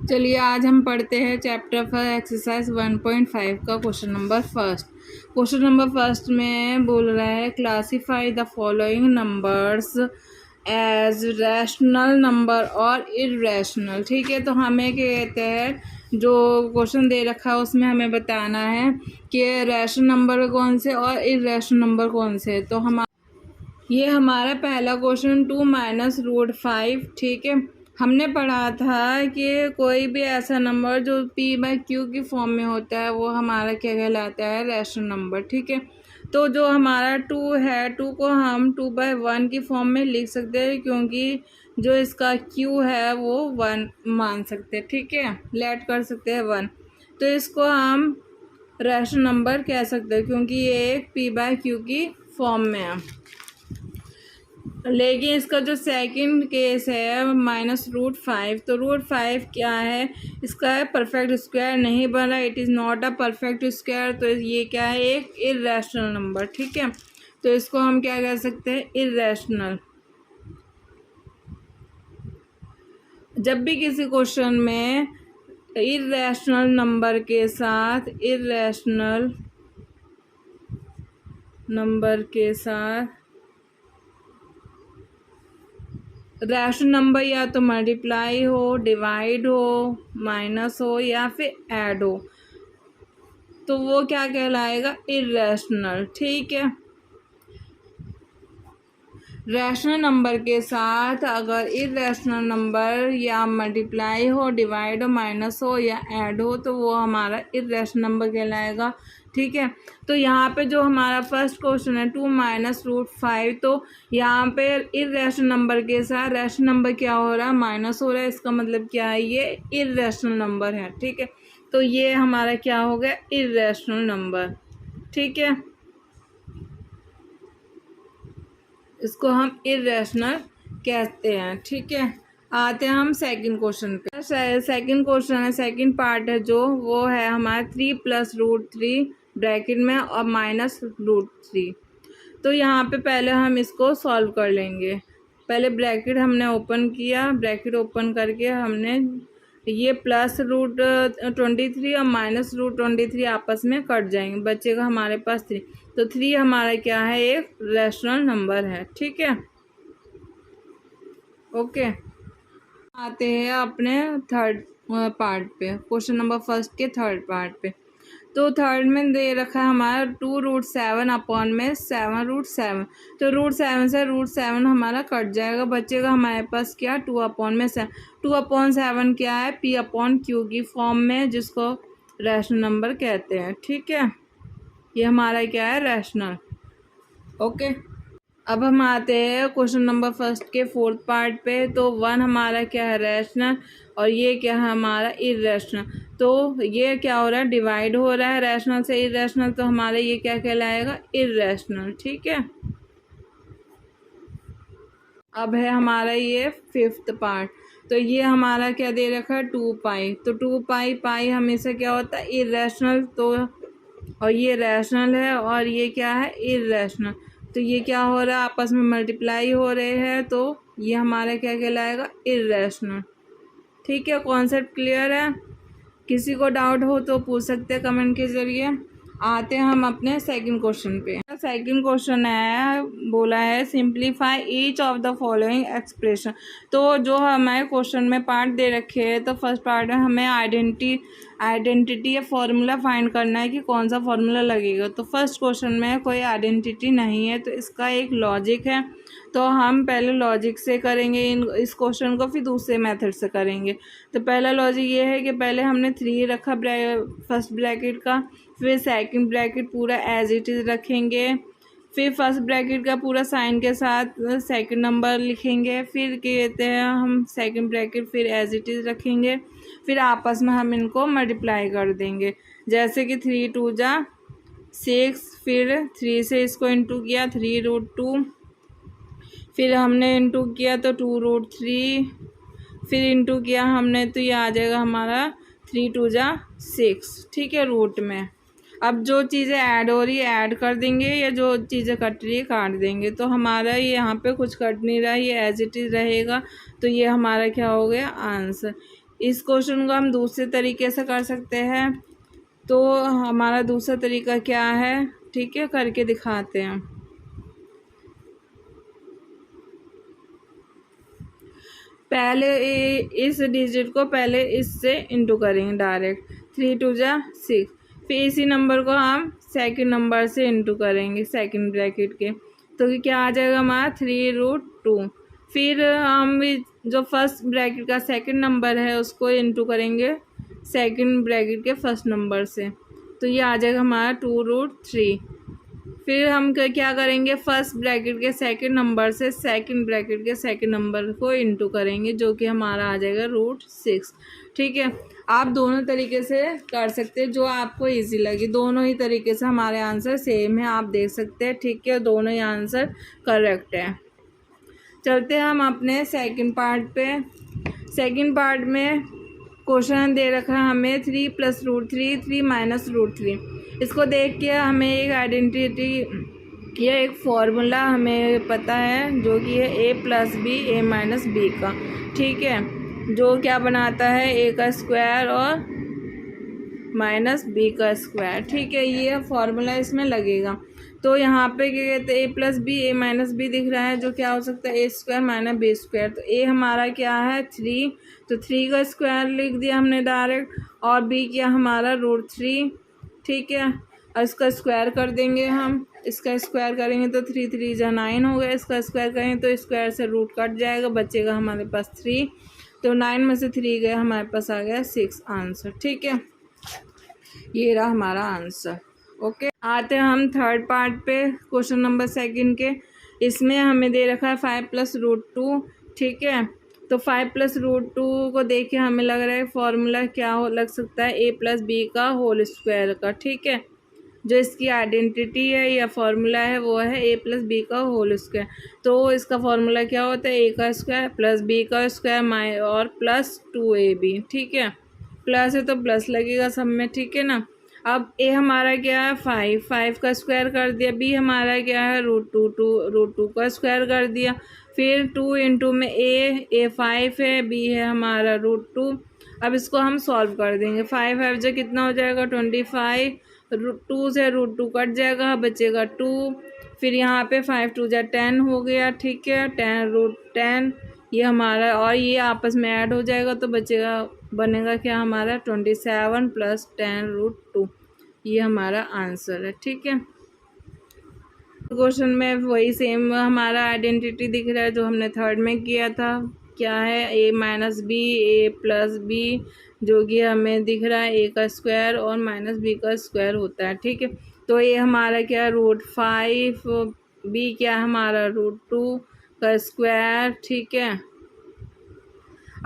चलिए आज हम पढ़ते हैं चैप्टर फॉर एक्सरसाइज 1.5 का question number first. Question number first में बोल रहा है classify the following numbers as rational number और इर्रेशनल। ठीक है, तो हमें क्या कहते हैं, जो क्वेश्चन दे रखा है उसमें हमें बताना है कि रैशनल नंबर कौन से और इर्रेशनल नंबर कौन से। तो ये हमारा पहला क्वेश्चन 2 - √5। ठीक है, हमने पढ़ा था कि कोई भी ऐसा नंबर जो p/q की फॉर्म में होता है वो हमारा क्या कहलाता है, रैशनल नंबर। ठीक है, तो जो हमारा 2 है, 2 को हम 2/1 की फॉर्म में लिख सकते हैं क्योंकि जो इसका q है वो 1 मान सकते हैं। ठीक है, लेट कर सकते हैं 1, तो इसको हम रैशनल नंबर कह सकते हैं क्योंकि ये एक p/q की फॉर्म में है। लेकिन इसका जो सेकंड केस है -√5, तो √5 क्या है, इसका परफेक्ट स्क्वायर नहीं बन रहा, it is not a perfect square, तो ये क्या है, एक इर्रेशनल नंबर। ठीक है, तो इसको हम क्या कह सकते हैं, इर्रेशनल। जब भी किसी क्वेश्चन में इर्रेशनल नंबर के साथ रैशनल नंबर या तो मल्टीप्लाई हो, डिवाइड हो, माइनस हो या फिर ऐड हो, तो वो क्या कहलाएगा, इर्रेशनल। ठीक है, रैशनल नंबर के साथ अगर इर्रेशनल नंबर या मल्टीप्लाई हो, डिवाइड हो, माइनस हो या ऐड हो तो वो हमारा इर्रेशनल नंबर कहलाएगा। ठीक है, तो यहाँ पे जो हमारा फर्स्ट क्वेश्चन है 2 - √5, तो यहाँ पे इर्रेशनल नंबर के साथ रैशनल नंबर क्या हो रहा है, माइनस हो रहा है, इसका मतलब क्या है, ये इर्रेशनल नंबर है। ठीक है, तो ये हमारा क्या हो गया, इर्रेशनल नंबर। ठीक है, इसको हम इर्रेशनल कहते हैं। ठीक है, आते हैं हम सेकंड क्वेश्चन पे। सेकंड क्वेश्चन है, सेकंड पार्ट है जो, वो है हमारा 3 + √3 ब्रैकेट में और -√3। तो यहाँ पे पहले हम इसको सॉल्व कर लेंगे। पहले ब्रैकेट हमने ओपन किया, ब्रैकेट ओपन करके हमने ये +√23 और -√23 आपस में कट जाएंगे, बचेगा हमारे पास 3। तो 3 हमारा क्या है, एक रैशनल नंबर है। ठीक है, ओके। आते हैं अपने थर्ड पार्ट पे, क्वेश्चन नंबर फर्स्ट के थर्ड पार्ट पे। तो थर्ड में दे रखा है हमारा 2√7 अपॉन में 7√7। तो √7 से √7 हमारा कट जाएगा, बचेगा हमारे पास क्या, 2/7। 2/7 क्या है, p/q की फॉर्म में, जिसको रैशनल नंबर कहते हैं। ठीक है, ये हमारा क्या है, रैशनल। ओके, अब हम आते हैं क्वेश्चन नंबर फर्स्ट के फोर्थ पार्ट पे। तो 1 हमारा क्या है, रैशनल, और ये क्या है हमारा, इर्रेशनल। तो ये क्या हो रहा है, डिवाइड हो रहा है रैशनल से इर्रेशनल, तो हमारा ये क्या कहलाएगा, इर्रेशनल। ठीक है, अब है हमारा ये फिफ्थ पार्ट। तो ये हमारा क्या दे रखा है, 2π। तो 2π हमेशा क्या होता है, इर्रेशनल, तो और ये रैशनल है और ये क्या है, इर्रेशनल। तो ये क्या हो रहा है, आपस में मल्टीप्लाई हो रहे हैं, तो ये हमारा क्या कहलाएगा, इर्रेशनल। ठीक है, कॉन्सेप्ट क्लियर है, किसी को डाउट हो तो पूछ सकते हैं कमेंट के ज़रिए। आते हैं हम अपने सेकंड क्वेश्चन पे। सेकंड क्वेश्चन है, बोला है simplify each of the following expression. तो जो हमारे क्वेश्चन में पार्ट दे रखे हैं, तो फर्स्ट पार्ट में हमें आइडेंटिटी या फॉर्मूला फाइंड करना है कि कौन सा फॉर्मूला लगेगा। तो फर्स्ट क्वेश्चन में कोई आइडेंटिटी नहीं है, तो इसका एक लॉजिक है, तो हम पहले लॉजिक से करेंगे इस क्वेश्चन को, फिर दूसरे मेथड से करेंगे। तो पहला लॉजिक ये है कि पहले हमने 3 रखा फर्स्ट ब्रैकेट का, फिर सेकंड ब्रैकेट पूरा एज इट इज़ रखेंगे, फिर फर्स्ट ब्रैकेट का पूरा साइन के साथ सेकंड नंबर लिखेंगे, फिर कहते हैं हम सेकंड ब्रैकेट फिर एज इट इज़ रखेंगे, फिर आपस में हम इनको मल्टीप्लाई कर देंगे। जैसे कि 3 2 जा 6, फिर 3 से इसको इंटू किया 3√2, फिर हमने इंटू किया तो 2√3, फिर इंटू किया हमने तो ये आ जाएगा हमारा 3 2 जा 6। ठीक है, रूट में अब जो चीज़ें ऐड हो रही है ऐड कर देंगे, या जो चीज़ें कट रही है काट देंगे। तो हमारा ये यहाँ पे कुछ कट नहीं रहा, ये एज इट इज़ रहेगा, तो ये हमारा क्या हो गया, आंसर। इस क्वेश्चन को हम दूसरे तरीके से कर सकते हैं। तो हमारा दूसरा तरीका क्या है, ठीक है, करके दिखाते हैं। पहले इस डिजिट को पहले इससे इंटू करेंगे डायरेक्ट, 3 2 जा 6। फिर इसी नंबर को हम सेकंड नंबर से इंटू करेंगे सेकंड ब्रैकेट के, तो क्या आ जाएगा हमारा 3√2। फिर हम जो फर्स्ट ब्रैकेट का सेकंड नंबर है उसको इंटू करेंगे सेकंड ब्रैकेट के फर्स्ट नंबर से, तो ये आ जाएगा हमारा 2√3। फिर हम क्या करेंगे, फर्स्ट ब्रैकेट के सेकंड नंबर से सेकंड ब्रैकेट के सेकंड नंबर को इंटू करेंगे, जो कि हमारा आ जाएगा √6। ठीक है, आप दोनों तरीके से कर सकते हैं, जो आपको इजी लगे। दोनों ही तरीके से हमारे आंसर सेम है, आप देख सकते हैं। ठीक है, दोनों ही आंसर करेक्ट है। चलते हैं हम अपने सेकंड पार्ट पे। सेकंड पार्ट में क्वेश्चन दे रखा है हमें 3 + √3 3 - √3। इसको देख के हमें एक आइडेंटिटी या एक फॉर्मूला हमें पता है, जो कि है a + b a - b का। ठीक है, जो क्या बनाता है a का स्क्वायर और -b का स्क्वायर। ठीक है, ये फॉर्मूला इसमें लगेगा। तो यहाँ पे क्या कहते हैं, a + b a - b दिख रहा है, जो क्या हो सकता है a² - b²। तो a हमारा क्या है 3, तो 3 का स्क्वायर लिख दिया हमने डायरेक्ट, और b क्या हमारा √3। ठीक है, और इसका स्क्वायर कर देंगे हम। इसका स्क्वायर करेंगे तो 3 3 जा 9 हो गया। इसका स्क्वायर करेंगे तो स्क्वायर से रूट कट जाएगा, बचेगा हमारे पास 3। तो 9 में से 3 गए, हमारे पास आ गया 6 आंसर। ठीक है, ये रहा हमारा आंसर। ओके, आते हैं हम थर्ड पार्ट पे, क्वेश्चन नंबर सेकंड के। इसमें हमें दे रखा है 5 + √2। ठीक है, तो 5 + √2 को देख के हमें लग रहा है फॉर्मूला क्या लग सकता है, a + b का होल स्क्वायर का। ठीक है, जो इसकी आइडेंटिटी है या फॉर्मूला है वो है a + b का होल स्क्वायर। तो इसका फॉर्मूला क्या होता है, a का स्क्वायर + b का स्क्वायर और +2ab। ठीक है, प्लस है तो प्लस लगेगा सब में। ठीक है ना। अब a हमारा क्या है 5 का स्क्वायर कर दिया, b हमारा क्या है √2 का स्क्वायर कर दिया। फिर 2 × में a 5 है, b है हमारा √2। अब इसको हम सॉल्व कर देंगे। 5 5 जो कितना हो जाएगा 25, 2 से √2 कट जाएगा, बचेगा 2। फिर यहाँ पे 5 2 जा 10 हो गया। ठीक है, 10 ये हमारा, और ये आपस में ऐड हो जाएगा तो बनेगा क्या हमारा 27 + 10√2। ये हमारा आंसर है। ठीक है, क्वेश्चन में वही सेम हमारा आइडेंटिटी दिख रहा है जो हमने थर्ड में किया था। क्या है a - b a + b, जो कि हमें दिख रहा है a का स्क्वायर और -b का स्क्वायर होता है। ठीक है, तो ये हमारा क्या √5, b क्या हमारा √2 का स्क्वायर। ठीक है,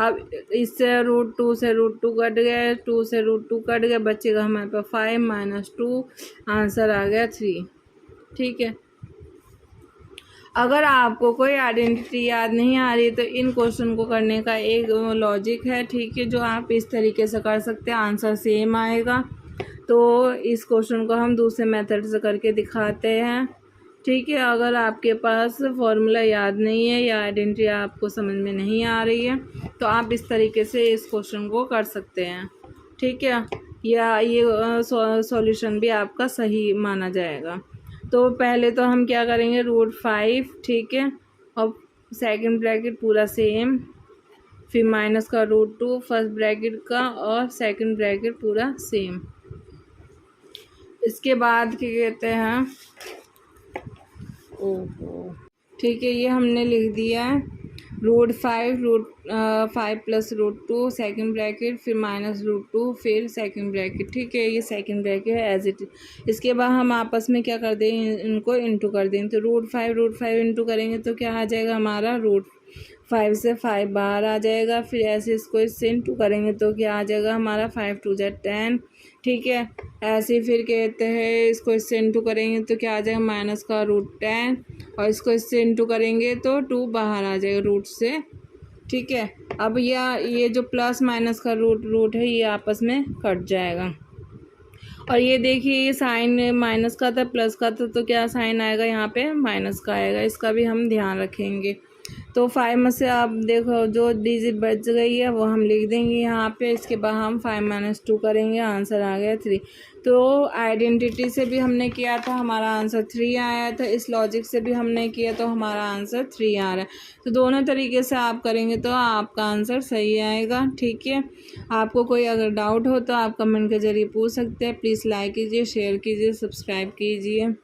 अब इससे √2 से √2 कट गए, 2 से √2 कट गए, बचेगा हमारे पास 5 - 2, आंसर आ गया 3। ठीक है, अगर आपको कोई आइडेंटिटी याद नहीं आ रही तो इन क्वेश्चन को करने का एक लॉजिक है। ठीक है, जो आप इस तरीके से कर सकते हैं, आंसर सेम आएगा। तो इस क्वेश्चन को हम दूसरे मेथड से करके दिखाते हैं। ठीक है, अगर आपके पास फॉर्मूला याद नहीं है या आइडेंटिटी आपको समझ में नहीं आ रही है तो आप इस तरीके से इस क्वेश्चन को कर सकते हैं। ठीक है, या ये सॉल्यूशन भी आपका सही माना जाएगा। तो पहले तो हम क्या करेंगे √5। ठीक है, और सेकंड ब्रैकेट पूरा सेम, फिर माइनस का √2 फर्स्ट ब्रैकेट का, और सेकंड ब्रैकेट पूरा सेम। इसके बाद क्या कहते हैं, ओहो, ठीक है, ये हमने लिख दिया है √5 + √2 सेकंड ब्रैकेट, फिर -√2 फिर सेकंड ब्रैकेट। ठीक है, ये सेकंड ब्रैकेट है एज इट इज। इसके बाद हम आपस में क्या कर देंगे, इनको इंटू कर देंगे। तो √5 इंटू करेंगे तो क्या आ जाएगा हमारा √5 से 5 बाहर आ जाएगा। फिर ऐसे इसको इससे इंटू करेंगे तो क्या आ जाएगा हमारा 5 2 जा 10। ठीक है, ऐसे फिर कहते हैं इसको इससे इंटू करेंगे तो क्या आ जाएगा माइनस का √10, और इसको इससे इंटू करेंगे तो 2 बाहर आ जाएगा रूट से। ठीक है, अब ये जो प्लस माइनस का रूट है ये आपस में कट जाएगा। और ये देखिए ये साइन माइनस का था प्लस का था, तो क्या साइन आएगा यहाँ पे माइनस का आएगा। इसका भी हम ध्यान रखेंगे। तो 5 में से आप देखो जो डिजिट बच गई है वो हम लिख देंगे यहाँ पे। इसके बाद हम 5 - 2 करेंगे, आंसर आ गया 3। तो आइडेंटिटी से भी हमने किया था, हमारा आंसर 3 आया था। इस लॉजिक से भी हमने किया तो हमारा आंसर 3 आ रहा है। तो दोनों तरीके से आप करेंगे तो आपका आंसर सही आएगा। ठीक है, आपको कोई अगर डाउट हो तो आप कमेंट के ज़रिए पूछ सकते हैं। प्लीज़ लाइक कीजिए, शेयर कीजिए, सब्सक्राइब कीजिए।